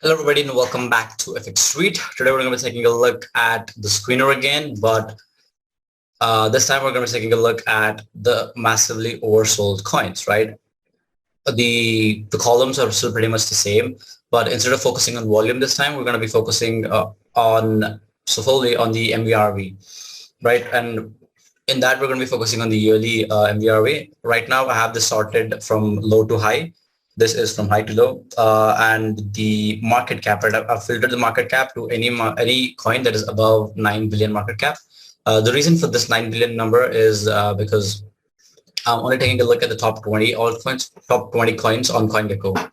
Hello everybody and welcome back to FX Street. Today we're going to be taking a look at the screener again, but this time we're going to be taking a look at the massively oversold coins, right? The columns are still pretty much the same, but instead of focusing on volume this time, we're going to be focusing fully on the MVRV, right? And in that, we're going to be focusing on the yearly MVRV. Right now, I have this sorted from low to high. This is from high to low, and the market cap. Right, I've filtered the market cap to any coin that is above 9 billion market cap. The reason for this 9 billion number is because I'm only taking a look at the top 20 altcoins, top 20 coins on CoinGecko,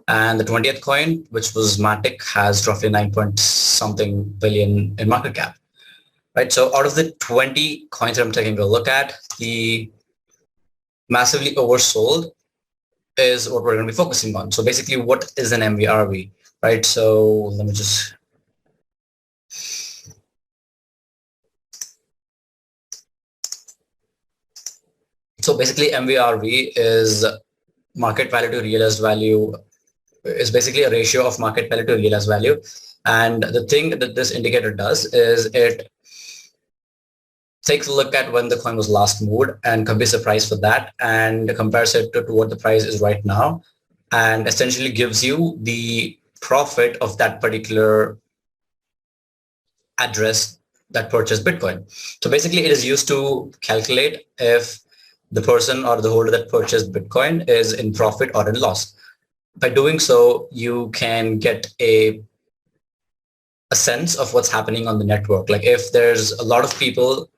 and the 20th coin, which was Matic, has roughly 9 point something billion in market cap. Right. So out of the 20 coins that I'm taking a look at, the massively oversold is what we're going to be focusing on. So basically, what is an MVRV, right? So let me just basically MVRV is market value to realized value, is basically a ratio of market value to realized value. And the thing that this indicator does is it takes a look at when the coin was last moved and computes the price for that and compares it to what the price is right now, and essentially gives you the profit of that particular address that purchased Bitcoin. So basically it is used to calculate if the person or the holder that purchased Bitcoin is in profit or in loss. By doing so, you can get a sense of what's happening on the network. Like if there's a lot of people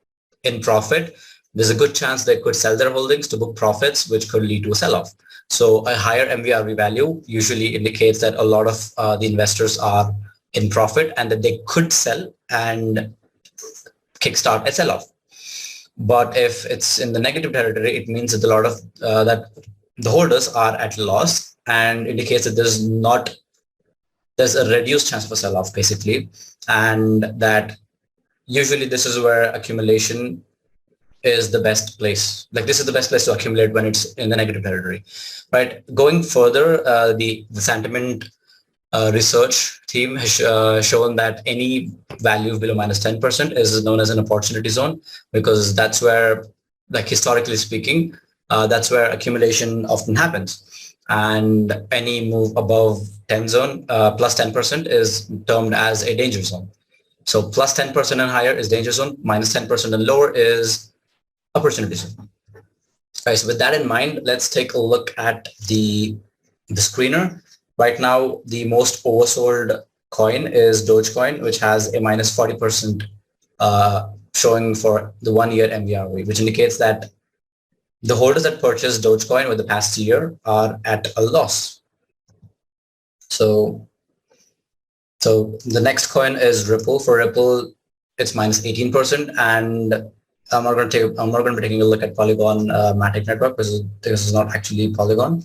in profit, there's a good chance they could sell their holdings to book profits, which could lead to a sell-off. So a higher MVRV value usually indicates that a lot of the investors are in profit and that they could sell and kickstart a sell-off. But if it's in the negative territory, it means that a lot of that the holders are at loss and indicates that there's a reduced chance for sell-off basically, and that usually this is where accumulation is the best place. Like this is the best place to accumulate when it's in the negative territory, right? Going further, the sentiment research team has shown that any value below minus 10% is known as an opportunity zone, because that's where, like historically speaking, that's where accumulation often happens. And any move above 10 zone, plus 10% is termed as a danger zone. So plus 10% and higher is danger zone, minus 10% and lower is opportunity zone. All right, so with that in mind, let's take a look at the screener. Right now, the most oversold coin is Dogecoin, which has a minus 40% showing for the 1 year MVRV, which indicates that the holders that purchased Dogecoin over the past year are at a loss. So the next coin is Ripple. For Ripple, it's minus 18%, and I'm not going to be taking a look at Polygon Matic network because this is not actually Polygon.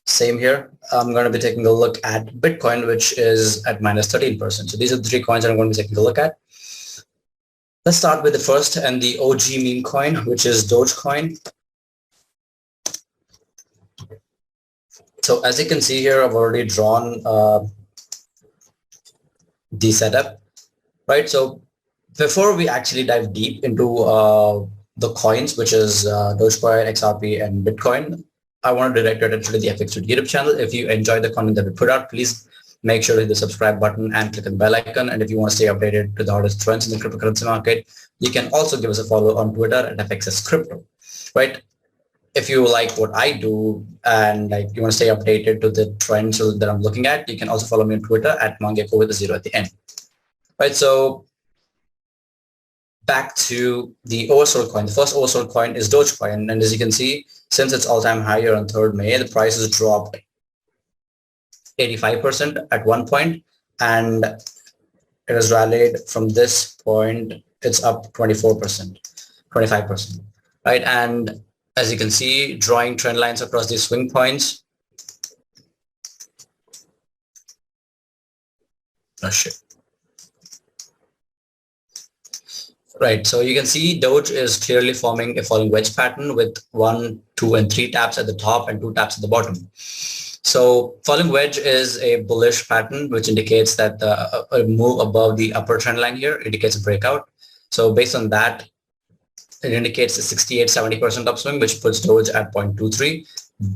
Same here. I'm going to be taking a look at Bitcoin, which is at minus 13%. So these are the three coins that I'm going to be taking a look at. Let's start with the first and the OG meme coin, which is Dogecoin. So as you can see here, I've already drawn the setup, right? So before we actually dive deep into the coins, which is Dogecoin, XRP, and Bitcoin, I want to direct your attention to the FX Street YouTube channel. If you enjoy the content that we put out, please make sure to hit the subscribe button and click on the bell icon. And if you want to stay updated to the hottest trends in the cryptocurrency market, you can also give us a follow on Twitter at FXSCrypto, right? If you like what I do and like you want to stay updated to the trends that I'm looking at, you can also follow me on Twitter at Mangeko with a 0 at the end. Right, so back to the oversold coin. The first oversold coin is Dogecoin, and as you can see, since its all-time high here on 3rd May, the price has dropped 85% at one point, and it has rallied from this point. It's up 24%, 25%, right? And as you can see, drawing trend lines across these swing points. Oh shit. Right, so you can see Doge is clearly forming a falling wedge pattern with 1, 2, and 3 taps at the top and 2 taps at the bottom. So falling wedge is a bullish pattern, which indicates that a move above the upper trend line here indicates a breakout. So based on that, it indicates a 68-70% upswing, which puts Doge at 0.23.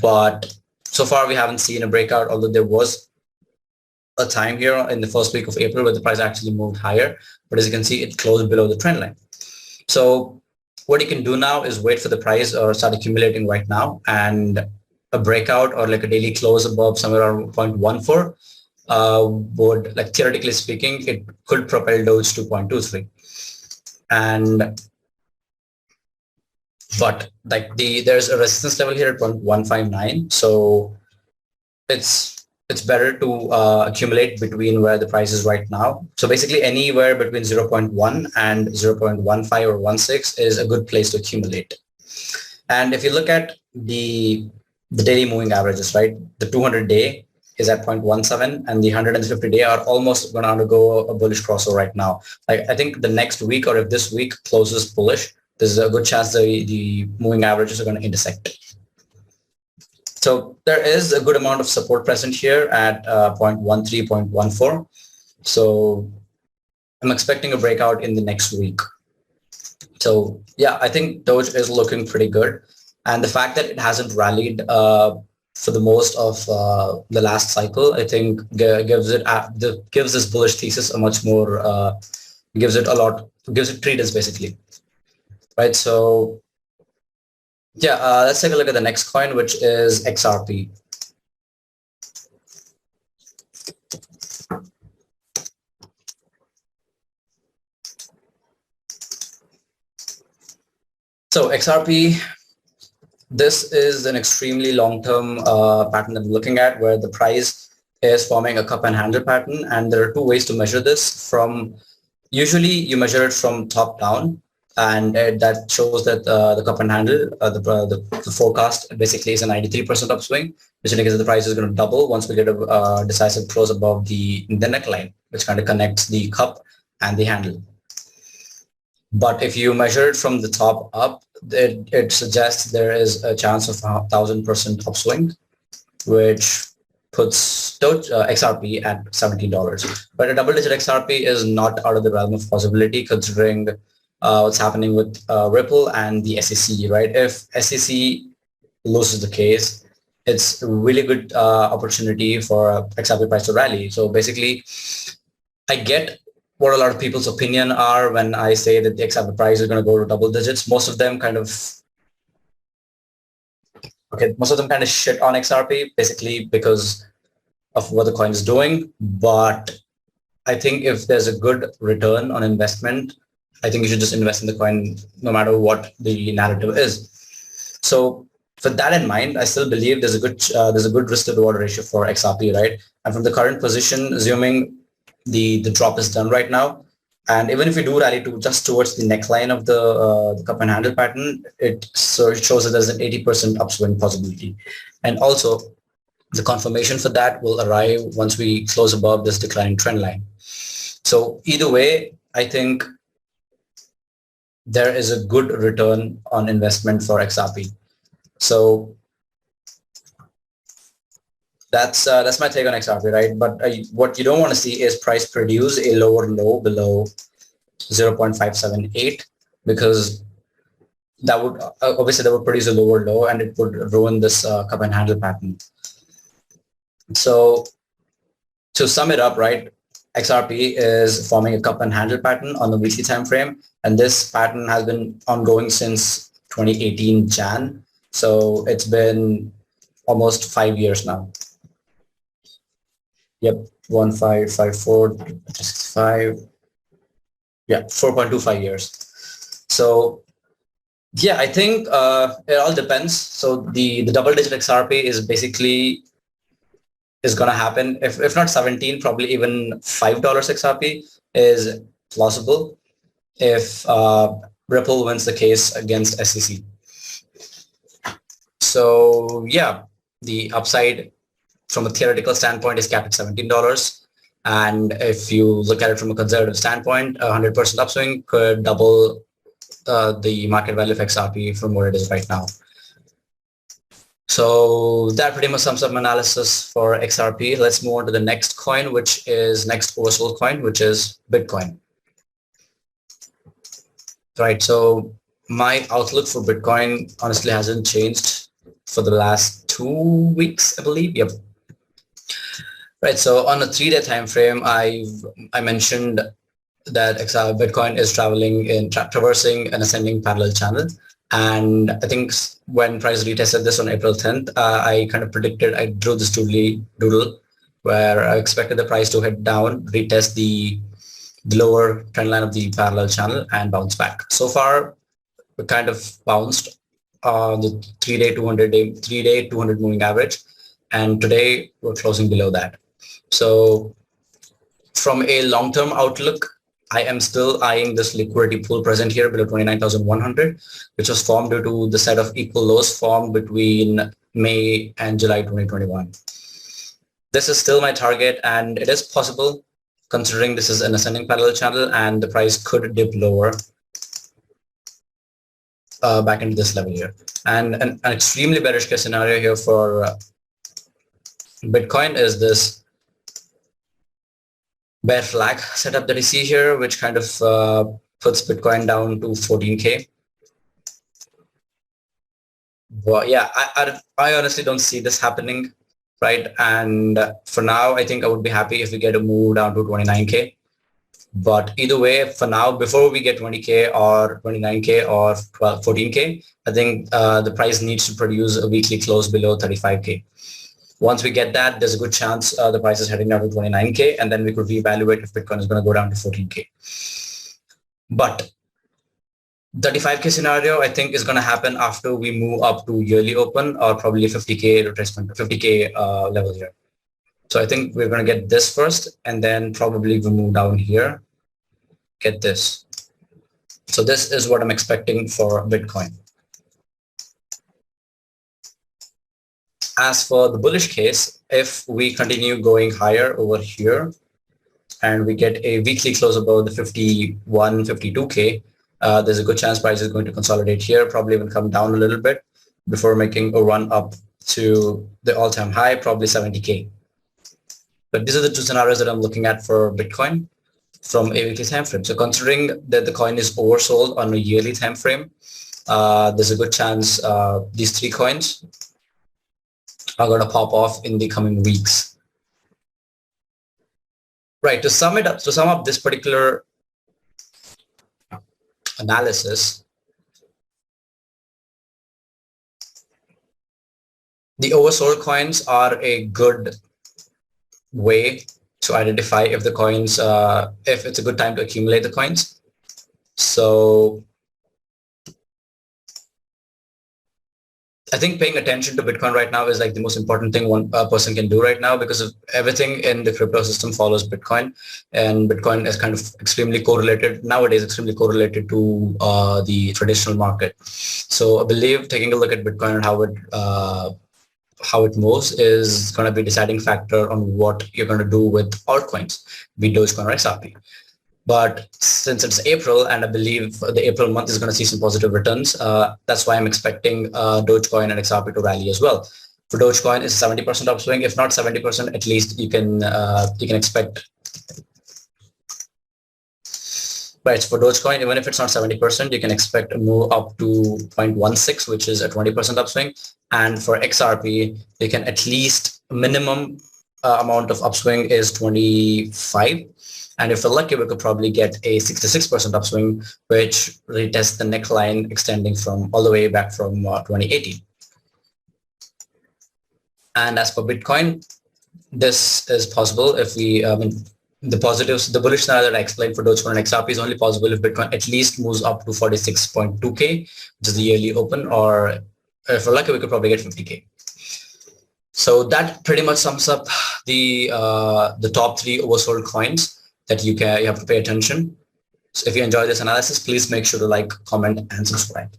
But so far, we haven't seen a breakout, although there was a time here in the first week of April where the price actually moved higher. But as you can see, it closed below the trend line. So what you can do now is wait for the price or start accumulating right now, and a breakout or like a daily close above somewhere around 0.14 would, like theoretically speaking, it could propel Doge to 0.23. And but like there's a resistance level here at 0.159, so it's better to accumulate between where the price is right now. So basically anywhere between 0.1 and 0.15 or 16 is a good place to accumulate. And if you look at the daily moving averages, right, the 200-day is at 0.17 and the 150-day are almost going to undergo a bullish crossover right now. I think the next week, or if this week closes bullish, there's a good chance the moving averages are going to intersect. So there is a good amount of support present here at 0.13, 0.14. So I'm expecting a breakout in the next week. So yeah, I think Doge is looking pretty good. And the fact that it hasn't rallied for the most of the last cycle, I think gives this bullish thesis a much more, gives it credence basically. Right, so yeah, let's take a look at the next coin, which is XRP. So XRP, this is an extremely long-term pattern that we're looking at, where the price is forming a cup and handle pattern, and there are two ways to measure this. Usually you measure it from top down, and that shows that the cup and handle, the forecast basically is a 93% upswing, which indicates that the price is going to double once we get a decisive close above the neckline, which kind of connects the cup and the handle. But if you measure it from the top up, it suggests there is a chance of 1,000% upswing, which puts XRP at $17. But a double-digit XRP is not out of the realm of possibility, considering what's happening with Ripple and the SEC, right? If SEC loses the case, it's a really good opportunity for XRP price to rally. So basically, I get what a lot of people's opinion are when I say that the XRP price is going to go to double digits. Most of them kind of shit on XRP basically because of what the coin is doing. But I think if there's a good return on investment, I think you should just invest in the coin no matter what the narrative is. So for that in mind, I still believe there's a good risk to reward ratio for XRP, right? And from the current position, assuming the drop is done right now, and even if we do rally to just towards the neckline of the cup and handle pattern, it shows that there's an 80% upswing possibility. And also the confirmation for that will arrive once we close above this declining trend line. So either way, I think there is a good return on investment for XRP. So that's my take on XRP, right? But what you don't want to see is price produce a lower low below 0.578, because that would obviously produce a lower low and it would ruin this cup and handle pattern. So to sum it up, right, XRP is forming a cup and handle pattern on the weekly time frame, and this pattern has been ongoing since 2018 Jan. So it's been almost 5 years now. Yep, 1554, 65. Yeah, 4.25 years. So yeah, I think it all depends. So the double-digit XRP is basically going to happen. If not 17, probably even $5 XRP is plausible if Ripple wins the case against SEC. So yeah, the upside from a theoretical standpoint is capped at $17. And if you look at it from a conservative standpoint, 100% upswing could double the market value of XRP from what it is right now. So that pretty much sums up my analysis for XRP. Let's move on to the next coin, which is next oversold coin, which is Bitcoin. Right. So my outlook for Bitcoin honestly hasn't changed for the last 2 weeks, I believe. Yep. Right. So on a 3-day time frame, I mentioned that Bitcoin is traversing an ascending parallel channel. And I think when price retested this on April 10th, I kind of predicted, I drew this doodle where I expected the price to head down, retest the lower trend line of the parallel channel and bounce back. So far, we kind of bounced on the 3-day 200 moving average. And today we're closing below that. So from a long-term outlook, I am still eyeing this liquidity pool present here below 29,100, which was formed due to the set of equal lows formed between May and July 2021. This is still my target, and it is possible considering this is an ascending parallel channel and the price could dip lower back into this level here. And an extremely bearish case scenario here for Bitcoin is this bear flag setup that you see here, which kind of puts Bitcoin down to 14K. Well, yeah, I honestly don't see this happening, right? And for now, I think I would be happy if we get a move down to 29K. But either way, for now, before we get 20K or 29K or 14K, I think the price needs to produce a weekly close below 35K. Once we get that, there's a good chance the price is heading down to 29K, and then we could reevaluate if Bitcoin is going to go down to 14K. But 35K scenario, I think, is going to happen after we move up to yearly open or probably 50K retracement, 50K level here. So I think we're going to get this first, and then probably we move down here, get this. So this is what I'm expecting for Bitcoin. As for the bullish case, if we continue going higher over here and we get a weekly close above the 51, 52K, there's a good chance price is going to consolidate here, probably even come down a little bit before making a run up to the all-time high, probably 70K. But these are the two scenarios that I'm looking at for Bitcoin from a weekly time frame. So considering that the coin is oversold on a yearly time frame, there's a good chance these three coins are going to pop off in the coming weeks. Right, to sum up this particular analysis, the oversold coins are a good way to identify if the coins, if it's a good time to accumulate the coins. So I think paying attention to Bitcoin right now is like the most important thing one person can do right now, because of everything in the crypto system follows Bitcoin, and Bitcoin is kind of extremely correlated nowadays, extremely correlated to the traditional market. So I believe taking a look at Bitcoin and how it moves is going to be a deciding factor on what you're going to do with altcoins, be Dogecoin or XRP. But since it's April, and I believe the April month is going to see some positive returns, that's why I'm expecting Dogecoin and XRP to rally as well. For Dogecoin, it's 70% upswing. If not 70%, at least you can expect. Right, so for Dogecoin, even if it's not 70%, you can expect a move up to 0.16, which is a 20% upswing. And for XRP, you can at least minimum amount of upswing is 25. And if we're lucky, we could probably get a 66% upswing, which retests the neckline extending from all the way back from 2018. And as for Bitcoin, this is possible if we, the positives, the bullish scenario that I explained for Dogecoin and XRP is only possible if Bitcoin at least moves up to 46.2K, which is the yearly open, or if we're lucky, we could probably get 50K. So that pretty much sums up the top 3 oversold coins that you have to pay attention. So if you enjoy this analysis, please make sure to like, comment, and subscribe.